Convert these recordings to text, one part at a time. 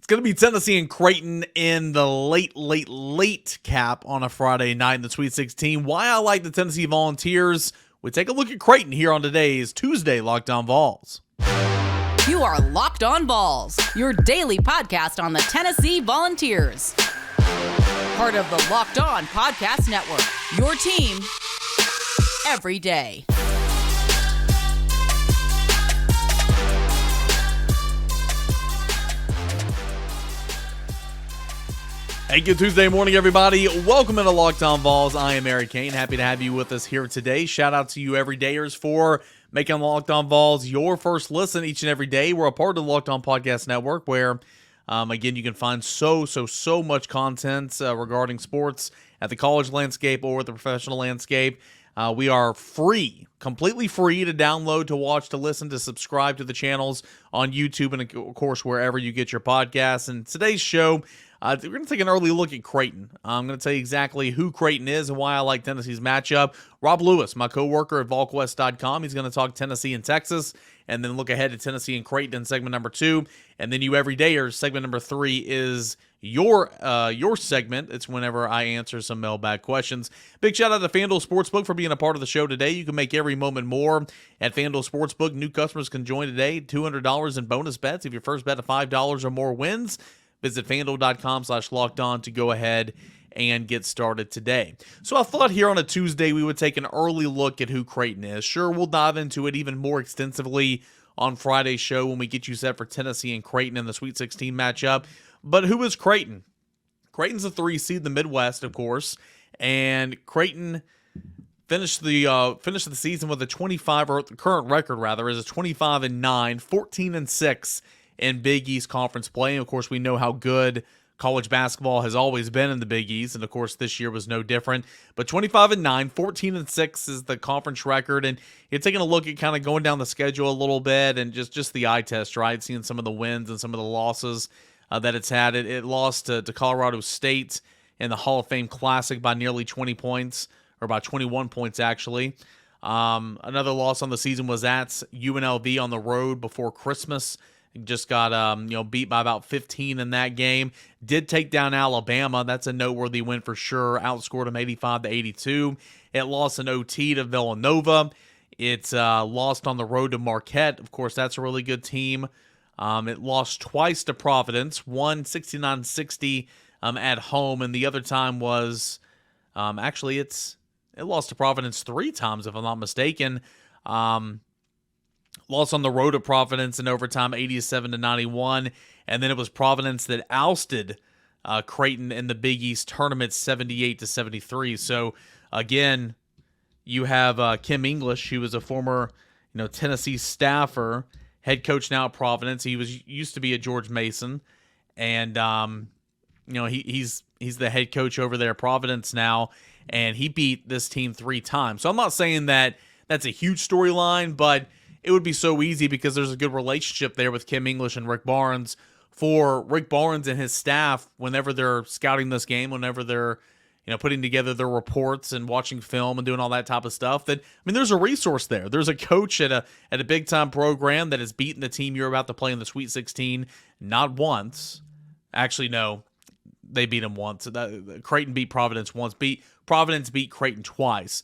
It's going to be Tennessee and Creighton in the late cap on a Friday night in the Sweet 16. Why I like the Tennessee Volunteers. We take a look at Creighton here on today's Tuesday Locked On Vols. You are Locked On Vols, your daily podcast on the Tennessee Volunteers. Part of the Locked On Podcast Network, your team every day. Hey, good Tuesday morning, everybody. Welcome into Locked On Vols. I am Eric Kane. Happy to have you with us here today. Shout out to you everydayers for making Locked On Vols your first listen each and every day. We're a part of the Locked On Podcast Network where, again, you can find so much content regarding sports at the college landscape or the professional landscape. We are free, completely free to download, to watch, to listen, to subscribe to the channels on YouTube and, of course, wherever you get your podcasts. And today's show, we're going to take an early look at Creighton. I'm going to tell you exactly who Creighton is and why I like Tennessee's matchup. Rob Lewis, my co-worker at VolQuest.com, he's going to talk Tennessee and Texas, and then look ahead at Tennessee and Creighton in segment number 2. And then you everydayers, segment number 3 is your segment. It's whenever I answer some mailbag questions. Big shout out to FanDuel Sportsbook for being a part of the show today. You can make every moment more at FanDuel Sportsbook. New customers can join today. $200 in bonus bets if your first bet of $5 or more wins. Visit FanDuel.com/lockedon to go ahead and get started today. So I thought here on a Tuesday we would take an early look at who Creighton is. Sure, we'll dive into it even more extensively on Friday's show when we get you set for Tennessee and Creighton in the Sweet 16 matchup. But who is Creighton? Creighton's a 3 seed in the Midwest, of course, and Creighton finished the season with a 25, or the current record rather is a 25-9, 14-6 in Big East Conference play. And of course, we know how good college basketball has always been in the Big East, and of course, this year was no different. But 25-9, 14-6 is the conference record, and you're taking a look at kind of going down the schedule a little bit and just the eye test, right? Seeing some of the wins and some of the losses that it's had. It lost to Colorado State in the Hall of Fame Classic by nearly 20 points, or by 21 points actually. Another loss on the season was at UNLV on the road before Christmas. Just got beat by about 15 in that game. Did take down Alabama. That's a noteworthy win for sure. Outscored them 85-82. It lost an OT to Villanova. It lost on the road to Marquette. Of course, that's a really good team. It lost twice to Providence. One 69-60 at home, and the other time was it lost to Providence 3 times if I'm not mistaken. Lost on the road to Providence in overtime, 87-91, and then it was Providence that ousted Creighton in the Big East Tournament, 78-73. So again, you have Kim English, who was a former, Tennessee staffer, head coach now at Providence. He used to be at George Mason, and he's the head coach over there at Providence now, and he beat this team 3 times. So I'm not saying that that's a huge storyline, but it would be so easy because there's a good relationship there with Kim English and Rick Barnes. For Rick Barnes and his staff, whenever they're scouting this game, whenever they're putting together their reports and watching film and doing all that type of stuff, there's a resource there. There's a coach at a big time program that has beaten the team you're about to play in the Sweet 16 not once. Actually, no, they beat them once. Creighton beat Providence once. Providence beat Creighton twice.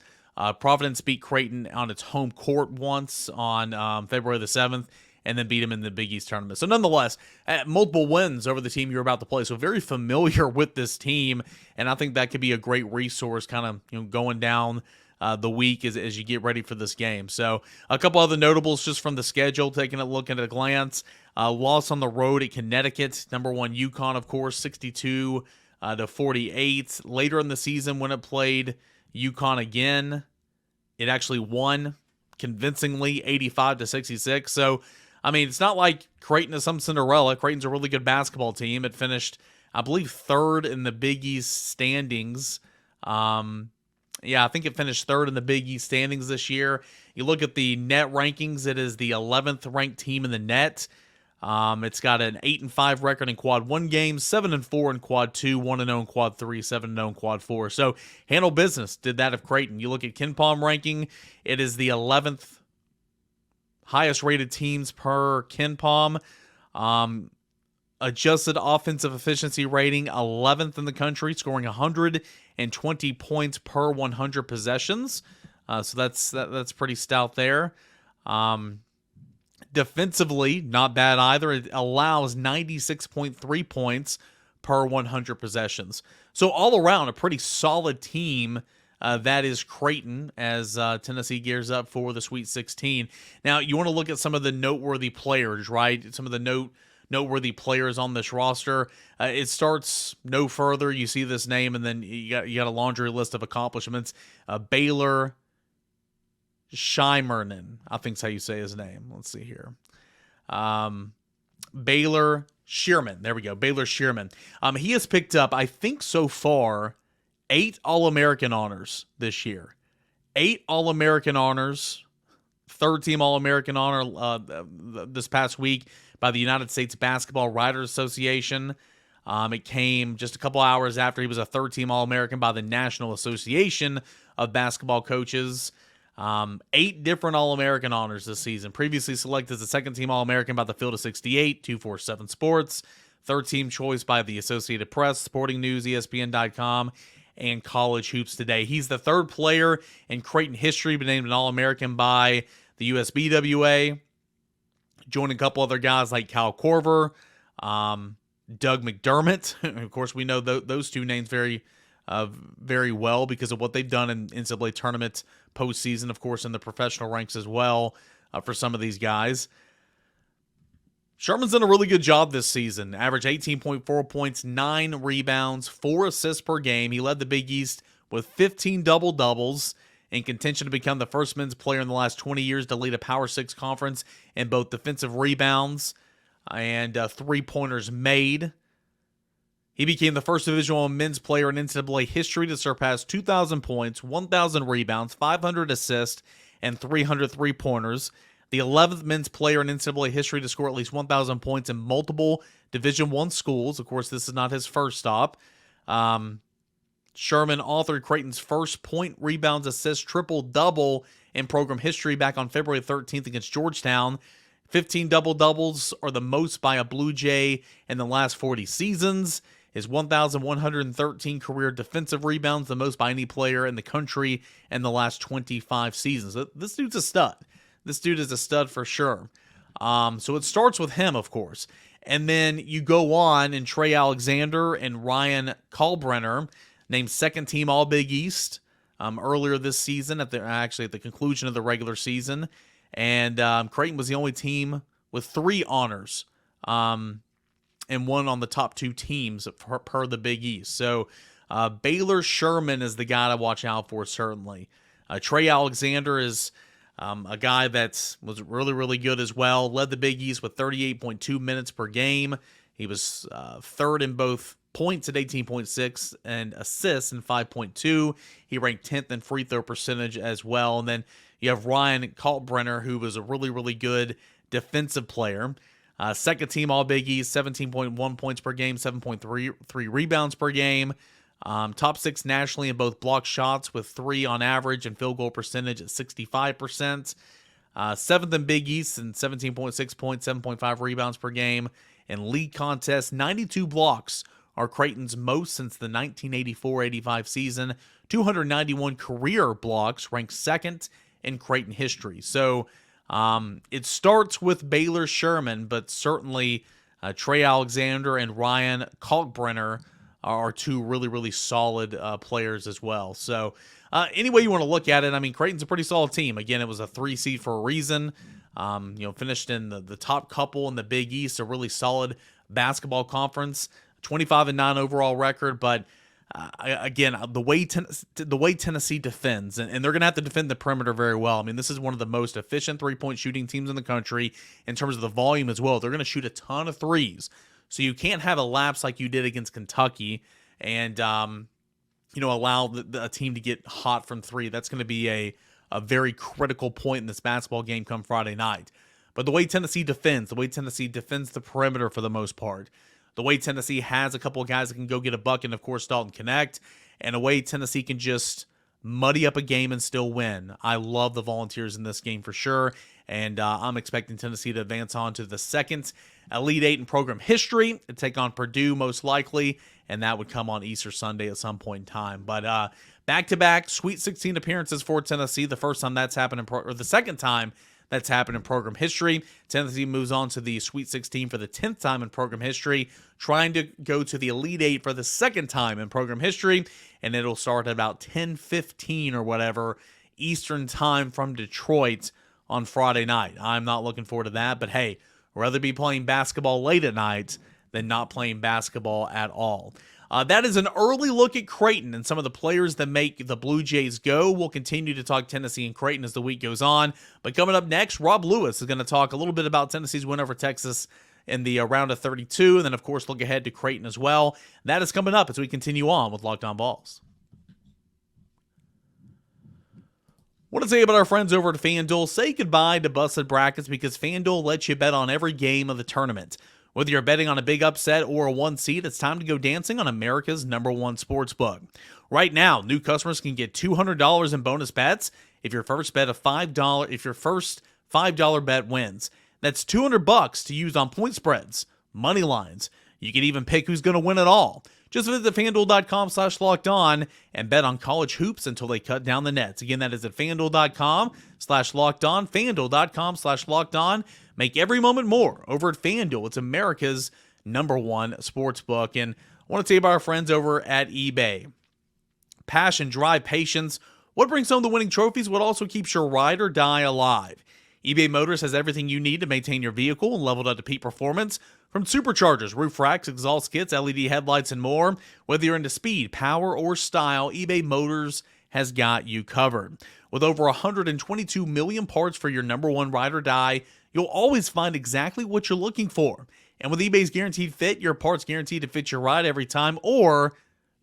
Providence beat Creighton on its home court once on February the 7th, and then beat them in the Big East Tournament. So nonetheless, multiple wins over the team you're about to play. So very familiar with this team, and I think that could be a great resource kind of going down the week as you get ready for this game. So a couple other notables just from the schedule, taking a look at a glance. Loss on the road at Connecticut, number 1 UConn, of course, 62-48. Later in the season when it played UConn again, it actually won convincingly, 85-66. So, it's not like Creighton is some Cinderella. Creighton's a really good basketball team. It finished, I believe, 3rd in the Big East standings. I think it finished 3rd in the Big East standings this year. You look at the net rankings, it is the 11th ranked team in the net. It's got an 8-5 record in Quad 1 games, 7-4 in Quad 2, 1-0 in Quad 3, 7-0 in Quad 4. So handle business, did that of Creighton. You look at KenPom ranking, it is the 11th highest rated teams per KenPom. adjusted offensive efficiency rating, 11th in the country, scoring 120 points per 100 possessions. So that's pretty stout there. Defensively, not bad either. It allows 96.3 points per 100 possessions. So all around, a pretty solid team. That is Creighton as Tennessee gears up for the Sweet 16. Now, you want to look at some of the noteworthy players, right? Some of the noteworthy players on this roster. It starts no further. You see this name, and then you got a laundry list of accomplishments. Baylor Scheierman, I think is how you say his name. Let's see here. Baylor Scheierman. There we go. Baylor Scheierman. He has picked up, I think so far, 8 All-American honors this year. 8 All-American honors. Third-team All-American honor this past week by the United States Basketball Writers Association. It came just a couple hours after he was a third-team All-American by the National Association of Basketball Coaches. 8 different All-American honors this season. Previously selected as a second-team All-American by the Field of 68, 247 Sports. Third-team choice by the Associated Press, Sporting News, ESPN.com, and College Hoops Today. He's the third player in Creighton history been named an All-American by the USBWA. Joining a couple other guys like Kyle Korver, Doug McDermott. Of course, we know those two names very well because of what they've done in NCAA Tournament postseason, of course, in the professional ranks as well for some of these guys. Sherman's done a really good job this season. Averaged 18.4 points, 9 rebounds, 4 assists per game. He led the Big East with 15 double-doubles in contention to become the first men's player in the last 20 years to lead a Power 6 conference in both defensive rebounds and three-pointers made. He became the first Division I men's player in NCAA history to surpass 2,000 points, 1,000 rebounds, 500 assists, and 300 three-pointers. The 11th men's player in NCAA history to score at least 1,000 points in multiple Division I schools. Of course, this is not his first stop. Scheierman authored Creighton's first point, rebounds, assists, triple-double in program history back on February 13th against Georgetown. 15 double-doubles are the most by a Blue Jay in the last 40 seasons. His 1,113 career defensive rebounds, the most by any player in the country in the last 25 seasons. This dude's a stud. This dude is a stud for sure. So it starts with him, of course. And then you go on, and Trey Alexander and Ryan Kalkbrenner named second-team All-Big East earlier this season, at the conclusion of the regular season. And Creighton was the only team with 3 honors and one on the top 2 teams per the Big East. So Baylor Scheierman is the guy to watch out for, certainly. Trey Alexander is a guy that was really, really good as well. Led the Big East with 38.2 minutes per game. He was third in both points at 18.6 and assists in 5.2. He ranked 10th in free throw percentage as well. And then you have Ryan Kalkbrenner, who was a really, really good defensive player. Second team All-Big East, 17.1 points per game, 7.3 rebounds per game. Top 6 nationally in both block shots with 3 on average and field goal percentage at 65%. 7th in Big East and 17.6 points, 7.5 rebounds per game. In league contests, 92 blocks are Creighton's most since the 1984-85 season. 291 career blocks, ranked second in Creighton history. So it starts with Baylor Scheierman, but certainly Trey Alexander and Ryan Kalkbrenner are 2 really, really solid players as well. So any way you want to look at it, I mean, Creighton's a pretty solid team. Again, it was a 3 seed for a reason. Finished in the top couple in the Big East, a really solid basketball conference. 25-9 overall record, but again, the way Tennessee defends, and they're going to have to defend the perimeter very well. I mean, this is one of the most efficient three-point shooting teams in the country in terms of the volume as well. They're going to shoot a ton of threes, so you can't have a lapse like you did against Kentucky and allow a team to get hot from 3. That's going to be a very critical point in this basketball game come Friday night. But the way Tennessee defends the perimeter for the most part, the way Tennessee has a couple of guys that can go get a bucket, and of course Dalton Knecht, and a way Tennessee can just muddy up a game and still win. I love the Volunteers in this game for sure. And I'm expecting Tennessee to advance on to the second Elite Eight in program history and take on Purdue most likely, and that would come on Easter Sunday at some point in time. But back-to-back Sweet 16 appearances for Tennessee. The first time that's happened or the second time that's happened in program history. Tennessee moves on to the Sweet 16 for the 10th time in program history, trying to go to the Elite Eight for the second time in program history, and it'll start at about 10:15 or whatever Eastern time from Detroit on Friday night. I'm not looking forward to that, but hey, I'd rather be playing basketball late at night than not playing basketball at all. That is an early look at Creighton and some of the players that make the Blue Jays go. We'll continue to talk Tennessee and Creighton as the week goes on. But coming up next, Rob Lewis is going to talk a little bit about Tennessee's win over Texas in the round of 32. And then, of course, look ahead to Creighton as well. That is coming up as we continue on with Locked On Vols. Want to say about our friends over at FanDuel, say goodbye to busted brackets because FanDuel lets you bet on every game of the tournament. Whether you're betting on a big upset or a one seed, it's time to go dancing on America's #1 sportsbook. Right now, new customers can get $200 in bonus bets if your first $5 bet wins. That's $200 to use on point spreads, money lines. You can even pick who's going to win it all. Just visit FanDuel.com/lockedon and bet on college hoops until they cut down the nets. Again, that is at FanDuel.com/lockedon, FanDuel.com/lockedon. Make every moment more over at FanDuel. It's America's #1 sportsbook. And I want to tell you about our friends over at eBay. Passion, drive, patience. What brings home the winning trophies? What also keeps your ride or die alive? eBay Motors has everything you need to maintain your vehicle and leveled up to peak performance. From superchargers, roof racks, exhaust kits, LED headlights, and more. Whether you're into speed, power, or style, eBay Motors has got you covered. With over 122 million parts for your #1 ride or die, you'll always find exactly what you're looking for. And with eBay's Guaranteed Fit, your parts guaranteed to fit your ride every time, or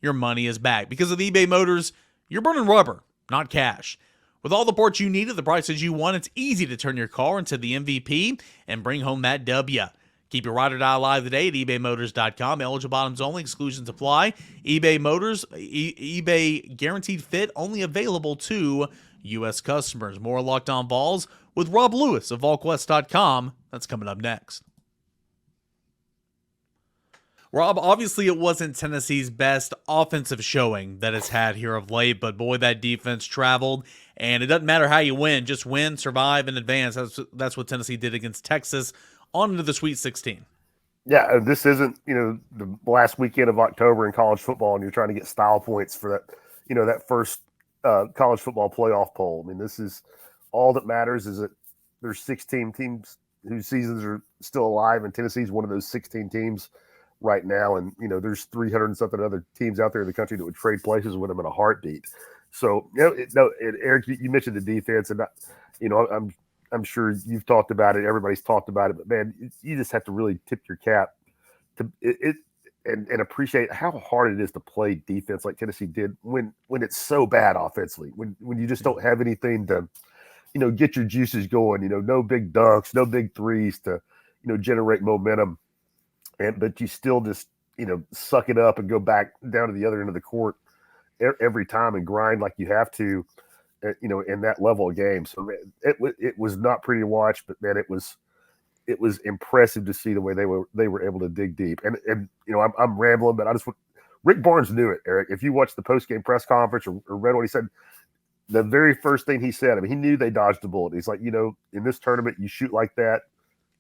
your money is back. Because with eBay Motors, you're burning rubber, not cash. With all the parts you need at the prices you want, it's easy to turn your car into the MVP and bring home that W. Keep your ride or die alive today at ebaymotors.com. Eligible items only. Exclusions apply. eBay Motors, eBay Guaranteed Fit, only available to U.S. customers. More Locked On Vols with Rob Lewis of VolQuest.com. That's coming up next. Rob, obviously it wasn't Tennessee's best offensive showing that it's had here of late, but boy, that defense traveled, and it doesn't matter how you win, just win, survive, and advance. That's what Tennessee did against Texas on into the Sweet 16. Yeah, this isn't, the last weekend of October in college football, and you're trying to get style points for that, that first college football playoff poll. I mean, this is all that matters is that there's 16 teams whose seasons are still alive, and Tennessee's one of those 16 teams right now. And, there's 300 and something other teams out there in the country that would trade places with them in a heartbeat. So, Eric, you mentioned the defense, and, I'm sure you've talked about it. Everybody's talked about it, but man, you just have to really tip your cap to it and appreciate how hard it is to play defense like Tennessee did when it's so bad offensively, when you just don't have anything to, get your juices going, no big dunks, no big threes to, generate momentum. But you still just, suck it up and go back down to the other end of the court every time and grind like you have to, in that level of game. So man, it was not pretty to watch, but man, it was impressive to see the way they were able to dig deep. And I'm rambling, but Rick Barnes knew it, Eric. If you watched the post-game press conference or read what he said, the very first thing he said, he knew they dodged the bullet. He's like, in this tournament, you shoot like that,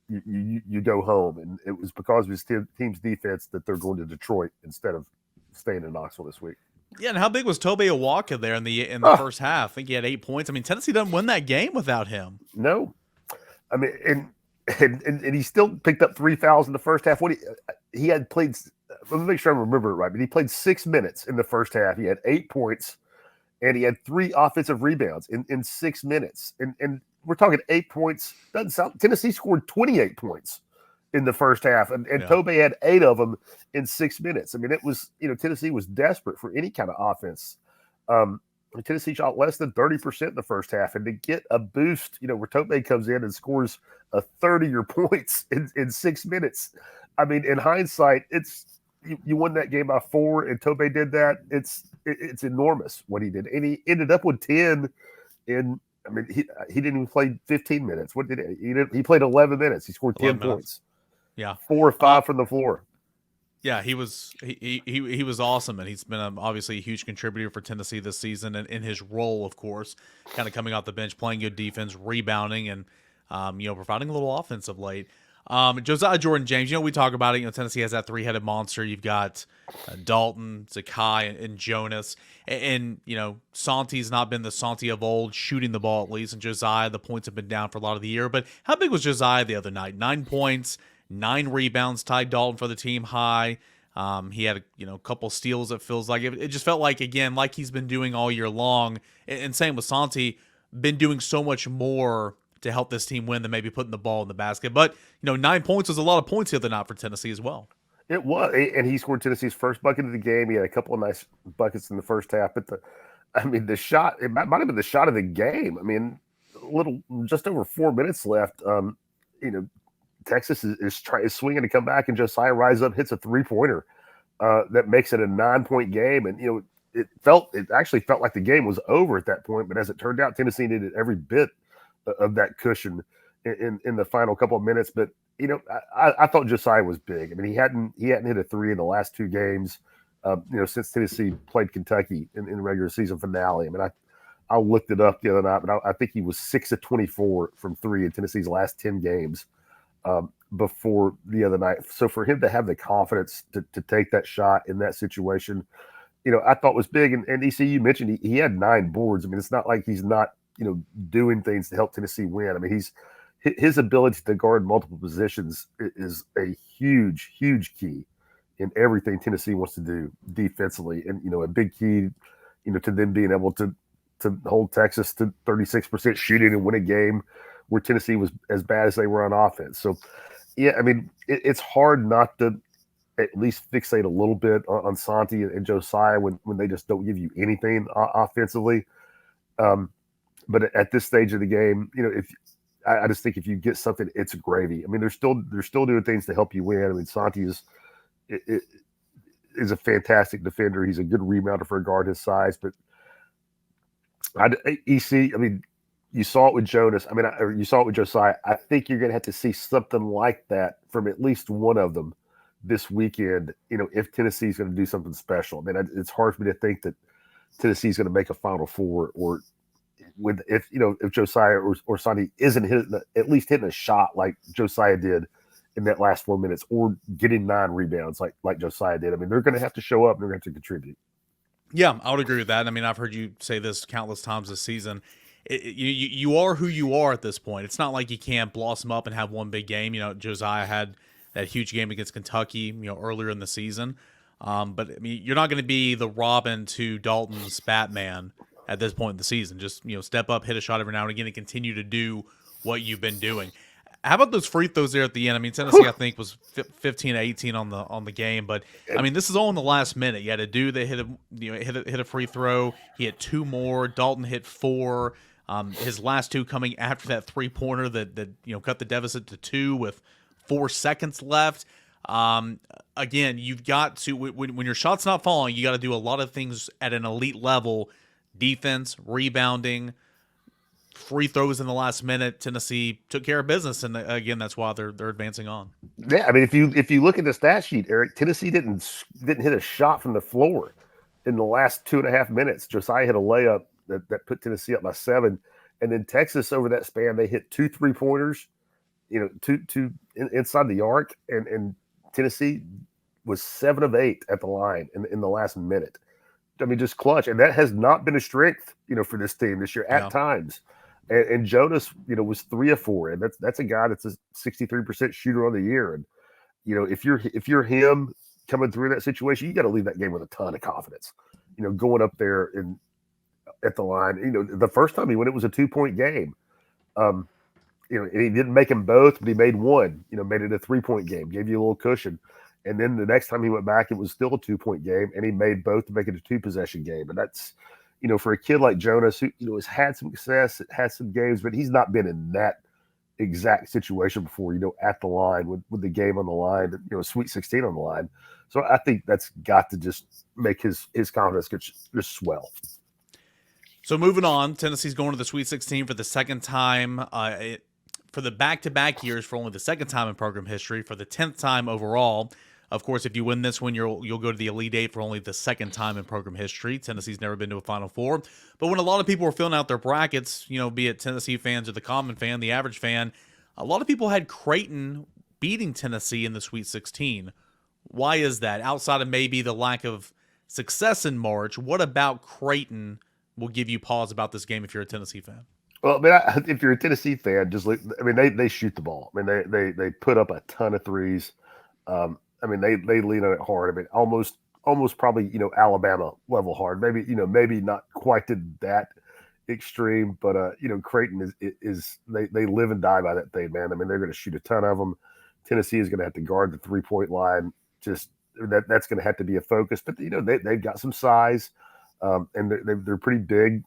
you go home. And it was because of his team's defense that they're going to Detroit instead of staying in Knoxville this week. Yeah, and how big was Tobe Awaka there in the first half? I think he had 8 points. Tennessee doesn't win that game without him. No. And he still picked up 3 fouls in the first half. He had played, let me make sure I remember it right, but he played 6 minutes in the first half. He had 8 points, and he had 3 offensive rebounds in 6 minutes. And we're talking 8 points. Doesn't sound. Tennessee scored 28 points in the first half, and Tobe had 8 of them in 6 minutes. It was, Tennessee was desperate for any kind of offense. Tennessee shot less than 30% in the first half, and to get a boost, where Tobe comes in and scores a 30-year points in 6 minutes. In hindsight, it's you won that game by 4, and Tobe did that. It's enormous what he did, and he ended up with 10 in I mean, he didn't even play 15 minutes. What did he played 11 minutes. He scored 10 points. Yeah. 4 or 5 from the floor. Yeah, he was awesome, and he's been obviously a huge contributor for Tennessee this season, and in his role, of course, kind of coming off the bench, playing good defense, rebounding, and providing a little offense of late. Josiah Jordan-James, we talk about it. Tennessee has that three-headed monster. You've got Dalton, Zakai, and Jonas, and Santi's not been the Santi of old, shooting the ball at least, and Josiah, the points have been down for a lot of the year. But how big was Josiah the other night? 9 points. 9 rebounds, tied Dalton for the team high. He had a couple steals. It feels like it just felt like, again, like he's been doing all year long. And same with Santi, been doing so much more to help this team win than maybe putting the ball in the basket. But 9 points was a lot of points the other night for Tennessee as well. It was, and he scored Tennessee's first bucket of the game. He had a couple of nice buckets in the first half. But the shot, it might have been the shot of the game. I mean, just over 4 minutes left. Texas is swinging to come back, and Josiah rises up, hits a 3-pointer that makes it a 9-point game. And it actually felt like the game was over at that point. But as it turned out, Tennessee needed every bit of that cushion in the final couple of minutes. But I thought Josiah was big. I mean, he hadn't hit a 3 in the last 2 games. Since Tennessee played Kentucky in the regular season finale. I mean, I looked it up the other night, but I think he was 6 of 24 from 3 in Tennessee's last 10 games. Before the other night. So for him to have the confidence to take that shot in that situation, I thought was big. And EC, you mentioned he had 9 boards. I mean, it's not like he's not, doing things to help Tennessee win. I mean, his ability to guard multiple positions is a huge, huge key in everything Tennessee wants to do defensively. And, a big key, to them being able to hold Texas to 36% shooting and win a game where Tennessee was as bad as they were on offense. So, yeah, I mean, it's hard not to at least fixate a little bit on Santi and Josiah when they just don't give you anything offensively. But at this stage of the game, I just think if you get something, it's gravy. I mean, they're still doing things to help you win. I mean, Santi is a fantastic defender. He's a good rebounder for a guard his size. But you saw it with Jonas. I mean, you saw it with Josiah. I think you're going to have to see something like that from at least one of them this weekend, if Tennessee's going to do something special. I mean, it's hard for me to think that Tennessee's going to make a Final Four, or if Josiah or Santi isn't at least hitting a shot like Josiah did in that last 4 minutes, or getting 9 rebounds like Josiah did. I mean, they're going to have to show up and they're going to have to contribute. Yeah, I would agree with that. I mean, I've heard you say this countless times this season. You are who you are at this point. It's not like you can't blossom up and have one big game. Josiah had that huge game against Kentucky, earlier in the season. But I mean, you're not going to be the Robin to Dalton's Batman at this point in the season. Just, step up, hit a shot every now and again, and continue to do what you've been doing. How about those free throws there at the end? I mean, Tennessee, I think, was 15-18 on the game, but I mean, this is all in the last minute. You had a dude that hit a free throw. He hit 2 more. Dalton hit 4. His last 2 coming after that 3-pointer that cut the deficit to 2 with 4 seconds left. Again, you've got to, when your shot's not falling, you got to do a lot of things at an elite level: defense, rebounding, free throws in the last minute. Tennessee took care of business, and again, that's why they're advancing on. Yeah, I mean, if you look at the stat sheet, Eric, Tennessee didn't hit a shot from the floor in the last 2.5 minutes. Josiah hit a layup that put Tennessee up by 7, and then Texas, over that span, they hit 2 3-pointers, two inside the arc, and Tennessee was 7 of 8 at the line in the last minute. I mean, just clutch, and that has not been a strength, for this team this year at times. And Jonas, was 3 of 4, and that's a guy that's a 63% shooter on the year. And if you're him coming through that situation, you got to leave that game with a ton of confidence. Going up there and at the line. The first time he went, it was a 2-point game. And he didn't make them both, but he made one. Made it a 3-point game, gave you a little cushion. And then the next time he went back, it was still a 2-point game, and he made both to make it a 2-possession game. And that's, for a kid like Jonas, who has had some success, has some games, but he's not been in that exact situation before, at the line with the game on the line, Sweet 16 on the line. So I think that's got to just make his confidence just swell. So moving on, Tennessee's going to the Sweet 16 for the second time. For the back-to-back years, for only the second time in program history, for the 10th time overall. Of course, if you win this one, you'll go to the Elite Eight for only the second time in program history. Tennessee's never been to a Final Four. But when a lot of people were filling out their brackets, be it Tennessee fans or the common fan, the average fan, a lot of people had Creighton beating Tennessee in the Sweet 16. Why is that? Outside of maybe the lack of success in March, what about Creighton will give you pause about this game if you're a Tennessee fan? Well, if you're a Tennessee fan, they shoot the ball. They put up a ton of threes. They lean on it hard. Almost probably, Alabama level hard. Maybe not quite to that extreme, but Creighton is they live and die by that thing, man. They're going to shoot a ton of them. Tennessee is going to have to guard the 3-point line. Just that's going to have to be a focus. But they've got some size, and they're pretty big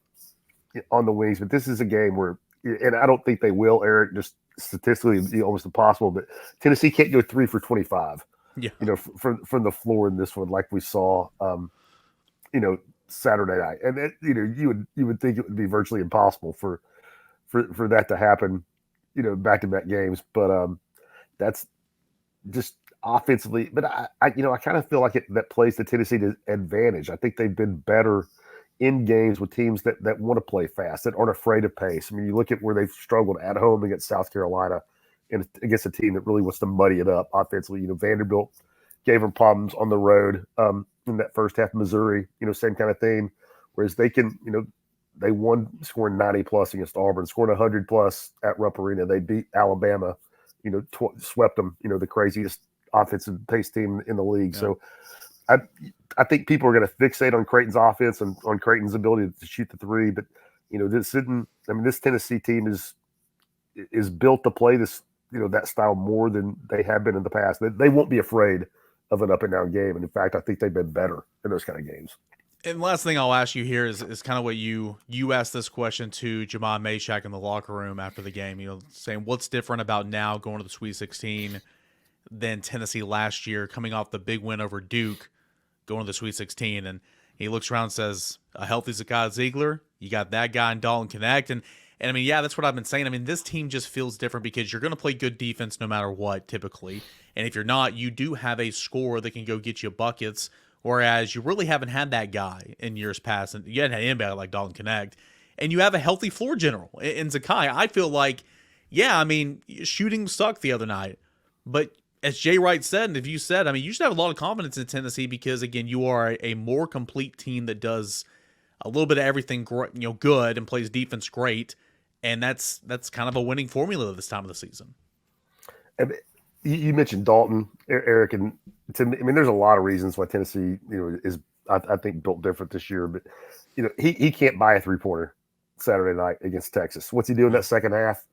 on the wings. But this is a game where, and I don't think they will, Eric. Just statistically, it'd be almost impossible. But Tennessee can't go 3 for 25. Yeah, from the floor in this one, like we saw, Saturday night, and you would think it would be virtually impossible for that to happen, back-to-back games. But that's just offensively. But I kind of feel like that plays to Tennessee's advantage. I think they've been better in games with teams that want to play fast, that aren't afraid of pace. You look at where they've struggled at home against South Carolina, and against a team that really wants to muddy it up offensively. Vanderbilt gave them problems on the road in that first half. Missouri, same kind of thing. Whereas they can, they won scoring 90+ against Auburn, scoring 100+ at Rupp Arena. They beat Alabama, swept them, the craziest offensive pace team in the league. Yeah. So I think people are going to fixate on Creighton's offense and on Creighton's ability to shoot the three. But, this Tennessee team is built to play this, that style more than they have been in the past. They won't be afraid of an up and down game. And in fact, I think they've been better in those kind of games. And last thing I'll ask you here is kind of what you asked this question to Jamon Mashack in the locker room after the game, saying what's different about now going to the Sweet 16 than Tennessee last year, coming off the big win over Duke, going to the Sweet 16. And he looks around and says, a healthy Zakai Ziegler, you got that guy in Dalton Knecht. And that's what I've been saying. This team just feels different because you're going to play good defense no matter what, typically. And if you're not, you do have a scorer that can go get you buckets, whereas you really haven't had that guy in years past. And you hadn't had anybody like Dalton Knecht. And you have a healthy floor general in Zakai. I feel like, shooting sucked the other night. But as Jay Wright said, and if you said, you should have a lot of confidence in Tennessee because, again, you are a more complete team that does a little bit of everything good and plays defense great. And that's kind of a winning formula this time of the season. And you mentioned Dalton, Eric, and to me, there's a lot of reasons why Tennessee, is I think built different this year. But he can't buy a 3-pointer Saturday night against Texas. What's he doing that second half?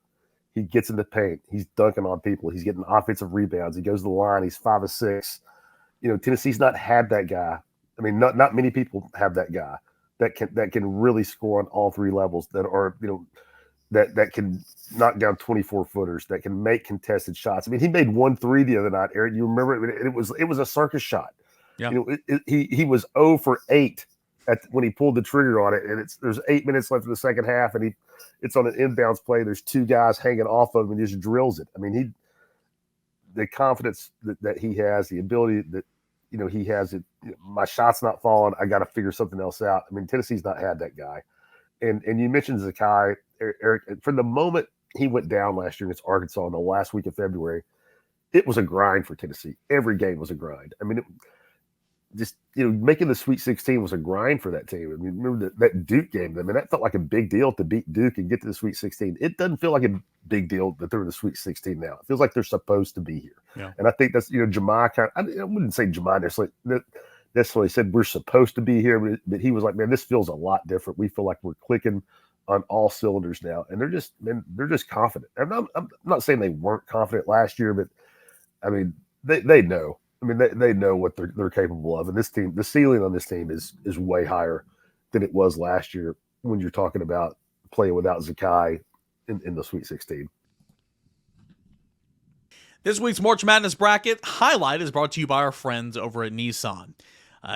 He gets in the paint. He's dunking on people. He's getting offensive rebounds. He goes to the line. He's 5 of 6. Tennessee's not had that guy. Not many people have that guy that can really score on all 3 levels that are that can knock down 24-footers, that can make contested shots. He made 1 3 the other night, Eric. You remember it? It was a circus shot. Yeah. He was 0 for 8 when he pulled the trigger on it, and there's 8 minutes left in the second half, and it's on an inbounds play. There's 2 guys hanging off of him, and he just drills it. The confidence that he has, the ability that he has. My shot's not falling. I got to figure something else out. Tennessee's not had that guy. And you mentioned Zakai, Eric. From the moment he went down last year against Arkansas in the last week of February, it was a grind for Tennessee. Every game was a grind. Making the Sweet 16 was a grind for that team. Remember that Duke game? That felt like a big deal to beat Duke and get to the Sweet 16. It doesn't feel like a big deal that they're in the Sweet 16 now. It feels like they're supposed to be here. Yeah. And I think that's Jamai I wouldn't say Jamai necessarily said we're supposed to be here, but he was like, man, this feels a lot different. We feel like we're clicking on all cylinders now, and they're just confident. I'm not saying they weren't confident last year, but they know. They know what they're capable of, and this team, the ceiling on this team is way higher than it was last year when you're talking about playing without Zakai in the Sweet 16. This week's March Madness bracket highlight is brought to you by our friends over at Nissan.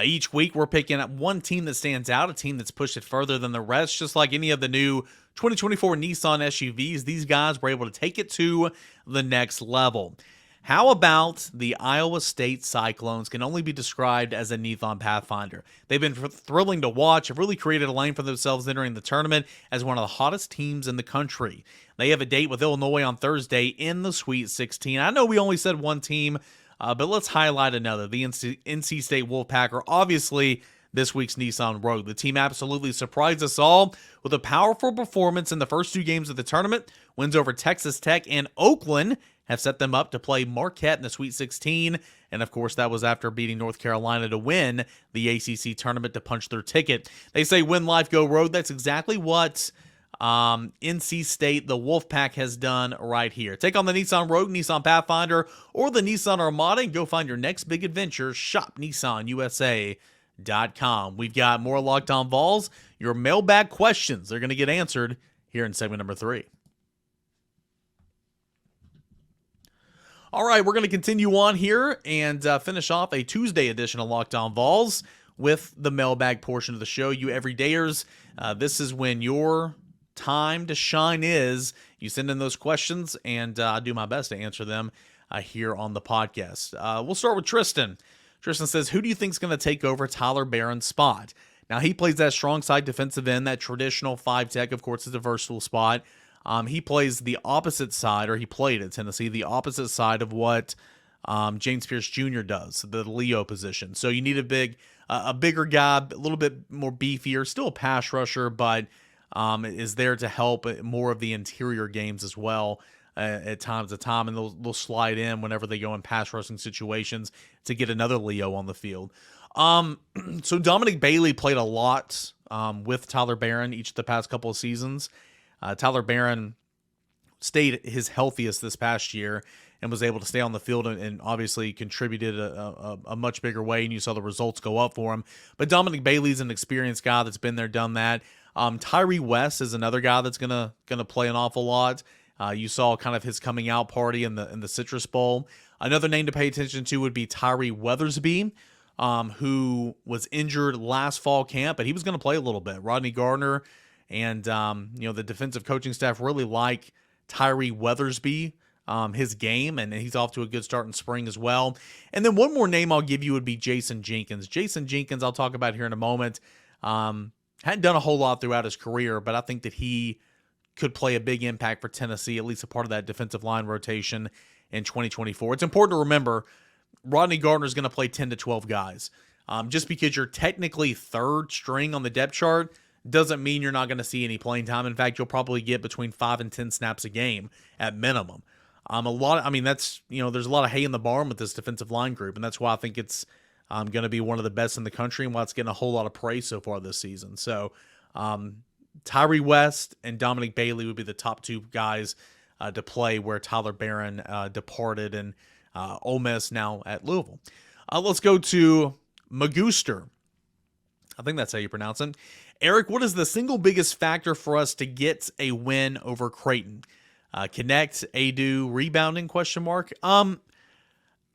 Each week, we're picking up one team that stands out, a team that's pushed it further than the rest, just like any of the new 2024 Nissan SUVs. These guys were able to take it to the next level. How about the Iowa State Cyclones? Can only be described as a Nissan Pathfinder. They've been thrilling to watch, have really created a lane for themselves entering the tournament as one of the hottest teams in the country. They have a date with Illinois on Thursday in the Sweet 16. I know we only said one team, but let's highlight another. The NC State Wolfpack are obviously this week's Nissan Rogue. The team absolutely surprised us all with a powerful performance in the first two games of the tournament. Wins over Texas Tech and Oakland have set them up to play Marquette in the Sweet 16. And, of course, that was after beating North Carolina to win the ACC tournament to punch their ticket. They say win life, go road. That's exactly what NC State, the Wolfpack, has done right here. Take on the Nissan Rogue, Nissan Pathfinder, or the Nissan Armada and go find your next big adventure. Shop NissanUSA.com. We've got more Locked On Vols. Your mailbag questions, they're going to get answered here in segment number 3. All right, we're going to continue on here and finish off a Tuesday edition of Locked On Vols with the mailbag portion of the show. You everydayers, this is when your time to shine is. You send in those questions, and I do my best to answer them here on the podcast. We'll start with Tristan. Tristan says, who do you think is going to take over Tyler Barron's spot? Now, he plays that strong side defensive end, that traditional 5-tech, of course, is a versatile spot. He plays the opposite side, or he played at Tennessee, the opposite side of what James Pierce Jr. does, the Leo position. So you need a bigger guy, a little bit more beefier, still a pass rusher, but is there to help more of the interior games as well at times, and they'll slide in whenever they go in pass rushing situations to get another Leo on the field. So Dominic Bailey played a lot with Tyler Barron each of the past couple of seasons. Tyler Barron stayed his healthiest this past year and was able to stay on the field and obviously contributed a much bigger way, and you saw the results go up for him. But Dominic Bailey's an experienced guy that's been there, done that. Tyree West is another guy that's gonna play an awful lot. You saw kind of his coming out party in the Citrus Bowl. Another name to pay attention to would be Tyree Weathersby, who was injured last fall camp, but he was going to play a little bit. Rodney Gardner and the defensive coaching staff really like Tyree Weathersby, his game, and he's off to a good start in spring as well. And then one more name I'll give you would be Jason Jenkins. Jason Jenkins, I'll talk about here in a moment. Hadn't done a whole lot throughout his career, but I think that he could play a big impact for Tennessee, at least a part of that defensive line rotation in 2024. It's important to remember Rodney Gardner is going to play 10 to 12 guys. Just because you're technically third string on the depth chart doesn't mean you're not going to see any playing time. In fact, you'll probably get between 5 and 10 snaps a game at minimum. There's a lot of hay in the barn with this defensive line group, and that's why I think it's going to be one of the best in the country and why it's getting a whole lot of praise so far this season. So Tyree West and Dominic Bailey would be the top two guys to play where Tyler Barron departed, and Ole Miss now at Louisville. Let's go to Maguster. I think that's how you pronounce it. Eric, what is the single biggest factor for us to get a win over Creighton? Knecht, Adu, rebounding, question mark. I'm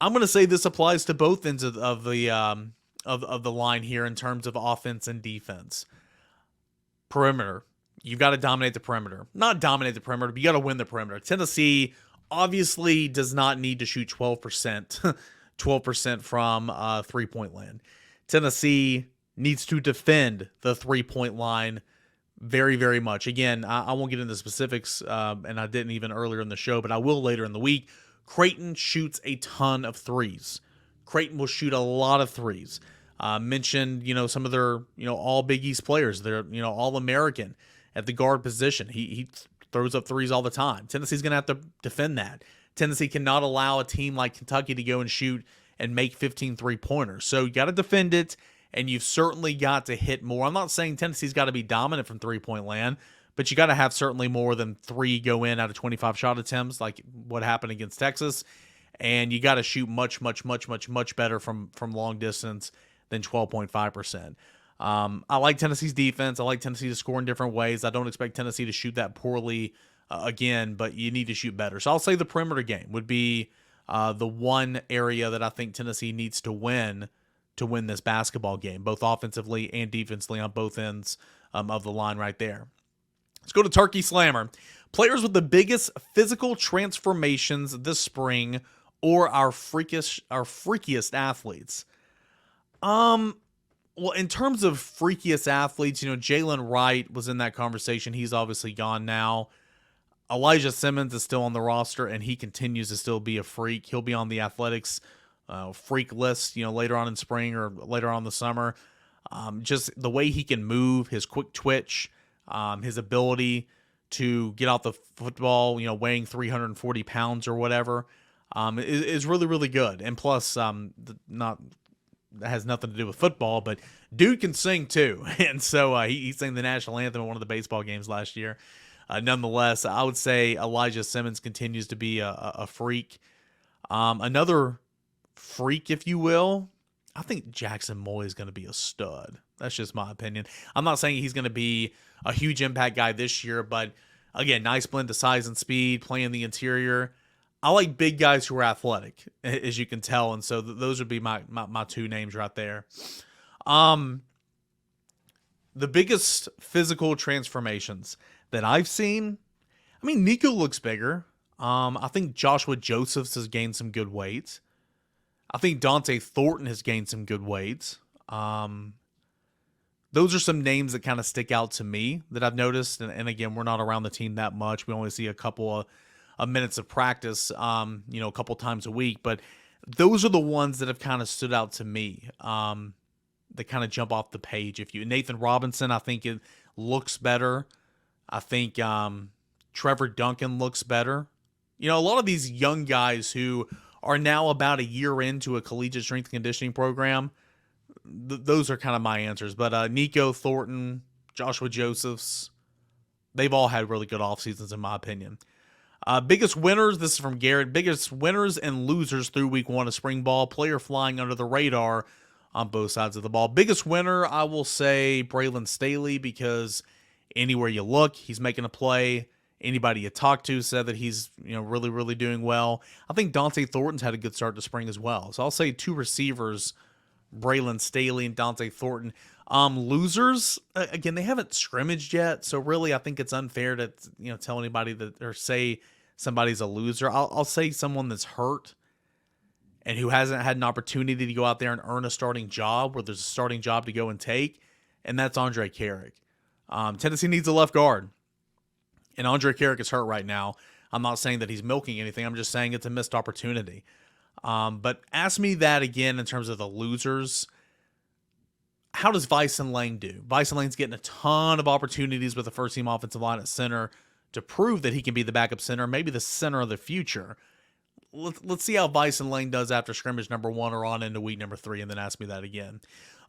going to say this applies to both ends of the line here in terms of offense and defense. Perimeter. You've got to dominate the perimeter. Not dominate the perimeter, but you got to win the perimeter. Tennessee obviously does not need to shoot 12% from three-point land. Tennessee needs to defend the three-point line very, very much. Again, I won't get into specifics, and I didn't even earlier in the show, but I will later in the week. Creighton shoots a ton of threes. Creighton will shoot a lot of threes. Mentioned, some of their, all Big East players. They're, all-American at the guard position. He throws up threes all the time. Tennessee's going to have to defend that. Tennessee cannot allow a team like Kentucky to go and shoot and make 15 three-pointers. So you got to defend it, and you've certainly got to hit more. I'm not saying Tennessee's got to be dominant from three-point land, but you got to have certainly more than 3 go in out of 25 shot attempts, like what happened against Texas. And you got to shoot much, much, much, much, much better from long distance than 12.5%. I like Tennessee's defense. I like Tennessee to score in different ways. I don't expect Tennessee to shoot that poorly again, but you need to shoot better. So I'll say the perimeter game would be the one area that I think Tennessee needs to win to win this basketball game, both offensively and defensively on both ends of the line right there. Let's go to Turkey Slammer. Players with the biggest physical transformations this spring, or our freakiest athletes. Well, in terms of freakiest athletes, Jalen Wright was in that conversation. He's obviously gone now. Elijah Simmons is still on the roster, and he continues to still be a freak. He'll be on the athletics freak list, later on in spring or later on in the summer. Just the way he can move, his quick twitch, his ability to get off the football, weighing 340 pounds or whatever, is really, really good. And plus, that has nothing to do with football, but dude can sing too. And so he sang the national anthem at one of the baseball games last year. Nonetheless, I would say Elijah Simmons continues to be a freak. Another freak, if you will, I think Jackson Moy is going to be a stud. That's just my opinion. I'm not saying he's going to be a huge impact guy this year, but again, nice blend of size and speed, playing the interior. I like big guys who are athletic, as you can tell, and so those would be my two names right there. The biggest physical transformations that I've seen, Nico looks bigger. I think Joshua Josephs has gained some good weight. I think Dante Thornton has gained some good weight. Those are some names that kind of stick out to me that I've noticed. And again, we're not around the team that much. We only see a couple of minutes of practice, a couple times a week. But those are the ones that have kind of stood out to me. That kind of jump off the page. Nathan Robinson, I think it looks better. I think Trevor Duncan looks better. A lot of these young guys who are now about a year into a collegiate strength conditioning program, those are kind of my answers. But Nico, Thornton, Joshua Josephs, they've all had really good off seasons in my opinion. Biggest winners, this is from Garrett, biggest winners and losers through week 1 of spring ball, player flying under the radar on both sides of the ball. Biggest winner, I will say Braylon Staley, because anywhere you look, he's making a play. Anybody you talk to said that he's really, really doing well. I think Dante Thornton's had a good start to spring as well. So I'll say 2 receivers, Braylon Staley and Dante Thornton. Losers, again, they haven't scrimmaged yet, so really I think it's unfair to tell anybody that or say somebody's a loser. I'll say someone that's hurt and who hasn't had an opportunity to go out there and earn a starting job where there's a starting job to go and take, and that's Andre Carrick. Tennessee needs a left guard, and Andre Carrick is hurt right now. I'm not saying that he's milking anything. I'm just saying it's a missed opportunity. But ask me that again in terms of the losers. How does Vyson Lang do? Vyson Lang's getting a ton of opportunities with the first-team offensive line at center to prove that he can be the backup center, maybe the center of the future. Let's see how Vyson Lang does after scrimmage number 1 or on into week number 3, and then ask me that again.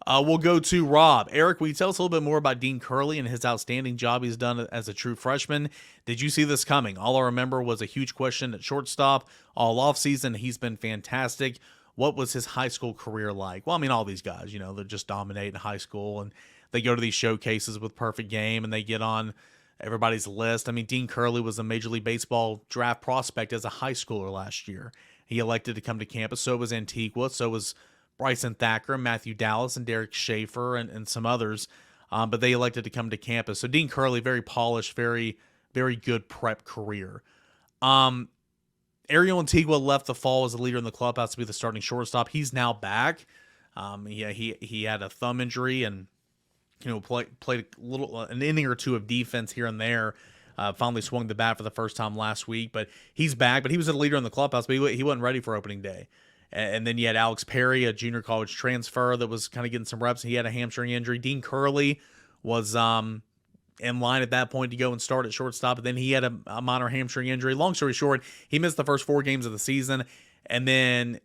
We'll go to Rob. Eric, will you tell us a little bit more about Dean Curley and his outstanding job he's done as a true freshman? Did you see this coming? All I remember was a huge question at shortstop all offseason. He's been fantastic. What was his high school career like? Well, all these guys, they just dominate in high school, and they go to these showcases with perfect game, and they get on everybody's list. Dean Curley was a Major League Baseball draft prospect as a high schooler last year. He elected to come to campus. So was Antigua. So was Bryson Thacker, Matthew Dallas, and Derek Schaefer, and some others. But they elected to come to campus. So Dean Curley, very polished, very, very good prep career. Ariel Antigua left the fall as a leader in the clubhouse to be the starting shortstop. He's now back. He had a thumb injury and played an inning or two of defense here and there. Finally swung the bat for the first time last week, but he's back. But he was a leader in the clubhouse, but he wasn't ready for opening day. And then you had Alex Perry, a junior college transfer that was kind of getting some reps. He had a hamstring injury. Dean Curley was in line at that point to go and start at shortstop, but then he had a minor hamstring injury. Long story short, he missed the first 4 games of the season, and then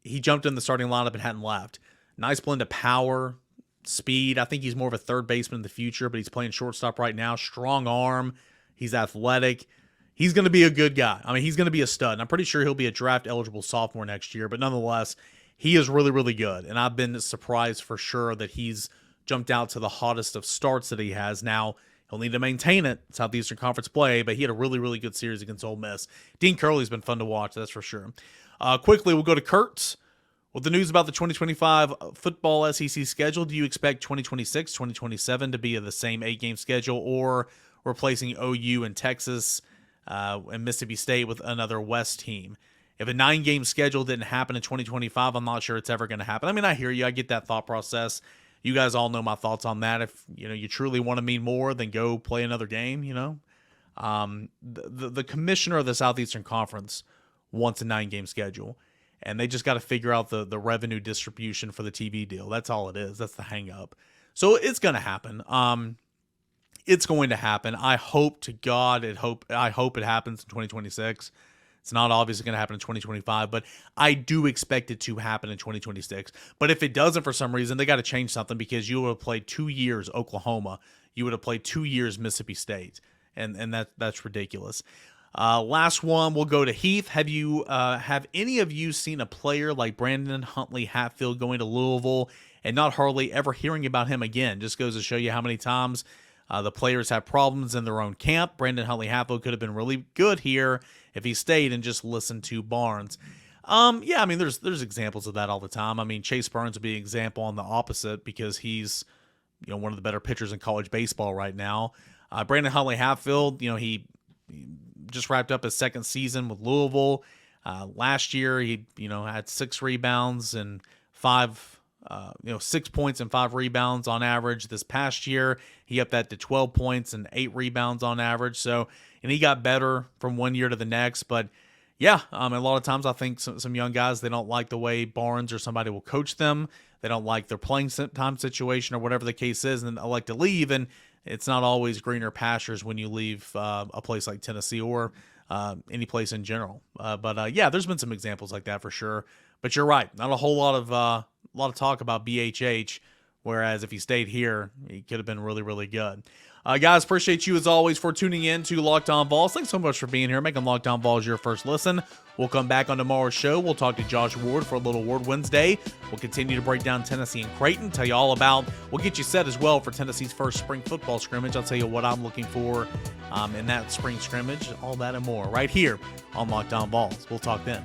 he jumped in the starting lineup and hadn't left. Nice blend of power, speed. I think he's more of a third baseman in the future, but he's playing shortstop right now. Strong arm. He's athletic. He's going to be a good guy. He's going to be a stud, and I'm pretty sure he'll be a draft-eligible sophomore next year, but nonetheless, he is really, really good, and I've been surprised for sure that he's jumped out to the hottest of starts that he has. Now, he'll need to maintain it. Southeastern Conference play, but he had a really, really good series against Ole Miss. Dean Curley's been fun to watch, that's for sure. Quickly, we'll go to Kurtz. With the news about the 2025 football SEC schedule, do you expect 2026, 2027 to be the same 8-game schedule, or replacing OU and Texas and Mississippi State with another West team? If a 9-game schedule didn't happen in 2025, I'm not sure it's ever going to happen. I mean, I hear you. I get that thought process. You guys all know my thoughts on that. If you truly want to mean more, then go play another game. The commissioner of the Southeastern Conference wants a 9-game schedule. And they just got to figure out the revenue distribution for the TV deal. That's all it is. That's the hang up. So it's going to happen. It's going to happen. I hope to God I hope it happens in 2026. It's not obviously going to happen in 2025, but I do expect it to happen in 2026. But if it doesn't for some reason, they got to change something, because you would have played 2 years Oklahoma. You would have played 2 years Mississippi State. And that's ridiculous. Last one, we'll go to Heath. Have any of you seen a player like Brandon Huntley Hatfield going to Louisville and not hardly ever hearing about him again? Just goes to show you how many times the players have problems in their own camp. Brandon Huntley Hatfield could have been really good here if he stayed and just listened to Barnes. Yeah, I mean, there's examples of that all the time. I mean, Chase Burns would be an example on the opposite, because he's one of the better pitchers in college baseball right now. Brandon Huntley Hatfield, he just wrapped up his second season with Louisville. Last year, he had 6 rebounds and 6 points and 5 rebounds on average. This past year, he upped that to 12 points and 8 rebounds on average. So, and he got better from one year to the next. But yeah, a lot of times I think some young guys, they don't like the way Barnes or somebody will coach them. They don't like their playing time situation or whatever the case is, and they like to leave. And it's not always greener pastures when you leave a place like Tennessee or any place in general. But yeah, there's been some examples like that for sure. But you're right, not a whole lot of talk about BHH. Whereas if he stayed here, he could have been really, really good. Guys, appreciate you as always for tuning in to Locked On Vols. Thanks so much for being here, making Locked On Vols your first listen. We'll come back on tomorrow's show. We'll talk to Josh Ward for a little Ward Wednesday. We'll continue to break down Tennessee and Creighton, tell you all about, we'll get you set as well for Tennessee's first spring football scrimmage. I'll tell you what I'm looking for in that spring scrimmage, all that and more right here on Locked On Vols. We'll talk then.